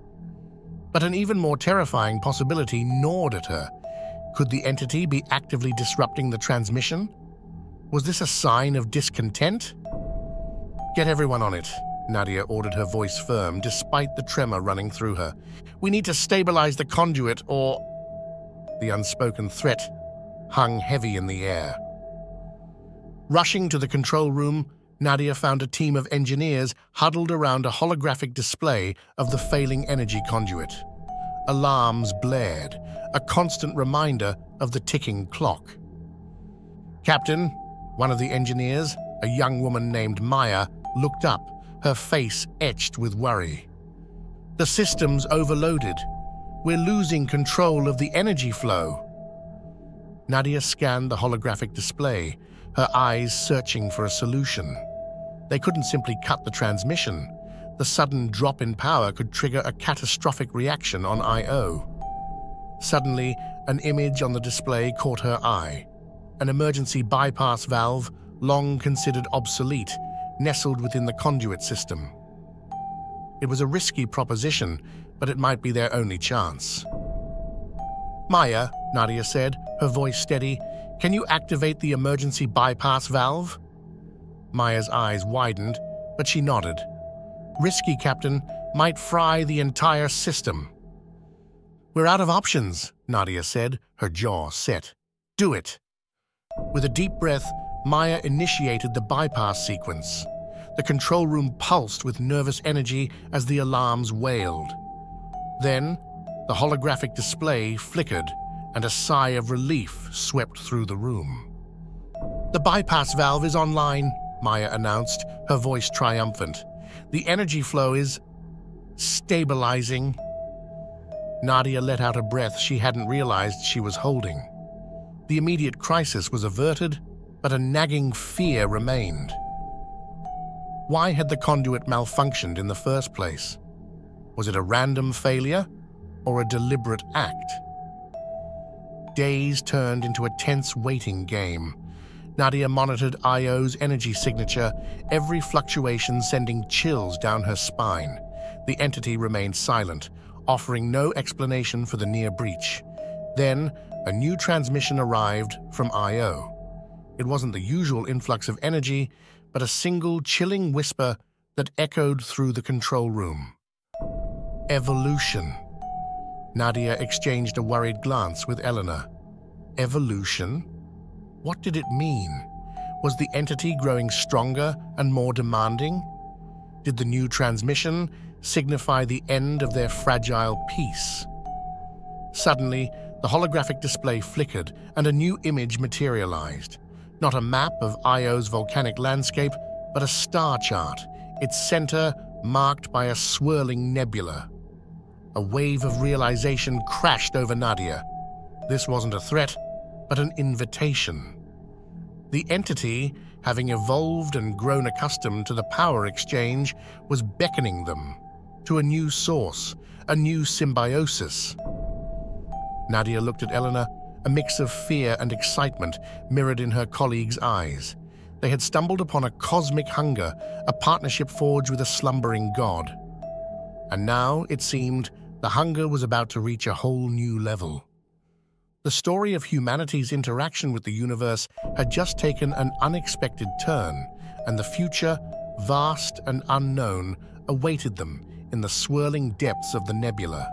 But an even more terrifying possibility gnawed at her. Could the entity be actively disrupting the transmission? Was this a sign of discontent? "Get everyone on it," Nadia ordered, her voice firm despite the tremor running through her. "We need to stabilize the conduit or—" The unspoken threat hung heavy in the air. Rushing to the control room, Nadia found a team of engineers huddled around a holographic display of the failing energy conduit. Alarms blared, a constant reminder of the ticking clock. "Captain," one of the engineers, a young woman named Maya, looked up, her face etched with worry. "The system's overloaded. We're losing control of the energy flow." Nadia scanned the holographic display, her eyes searching for a solution. They couldn't simply cut the transmission. The sudden drop in power could trigger a catastrophic reaction on Io. Suddenly, an image on the display caught her eye. An emergency bypass valve, long considered obsolete, nestled within the conduit system. It was a risky proposition, but it might be their only chance. "Maya," Nadia said, her voice steady, "can you activate the emergency bypass valve?" Maya's eyes widened, but she nodded. "Risky, Captain. Might fry the entire system." "We're out of options," Nadia said, her jaw set. "Do it." With a deep breath, Maya initiated the bypass sequence. The control room pulsed with nervous energy as the alarms wailed. Then, the holographic display flickered, and a sigh of relief swept through the room. "The bypass valve is online," Maya announced, her voice triumphant. "The energy flow is stabilizing." Nadia let out a breath she hadn't realized she was holding. The immediate crisis was averted, but a nagging fear remained. Why had the conduit malfunctioned in the first place? Was it a random failure or a deliberate act? Days turned into a tense waiting game. Nadia monitored Io's energy signature, every fluctuation sending chills down her spine. The entity remained silent, offering no explanation for the near breach. Then, a new transmission arrived from Io. It wasn't the usual influx of energy, but a single chilling whisper that echoed through the control room. "Evolution." Nadia exchanged a worried glance with Eleanor. Evolution? What did it mean? Was the entity growing stronger and more demanding? Did the new transmission signify the end of their fragile peace? Suddenly, the holographic display flickered and a new image materialized. Not a map of Io's volcanic landscape, but a star chart, its center marked by a swirling nebula. A wave of realization crashed over Nadia. This wasn't a threat, but an invitation. The entity, having evolved and grown accustomed to the power exchange, was beckoning them to a new source, a new symbiosis. Nadia looked at Eleanor, a mix of fear and excitement mirrored in her colleagues' eyes. They had stumbled upon a cosmic hunger, a partnership forged with a slumbering god. And now, it seemed, the hunger was about to reach a whole new level. The story of humanity's interaction with the universe had just taken an unexpected turn, and the future, vast and unknown, awaited them in the swirling depths of the nebula.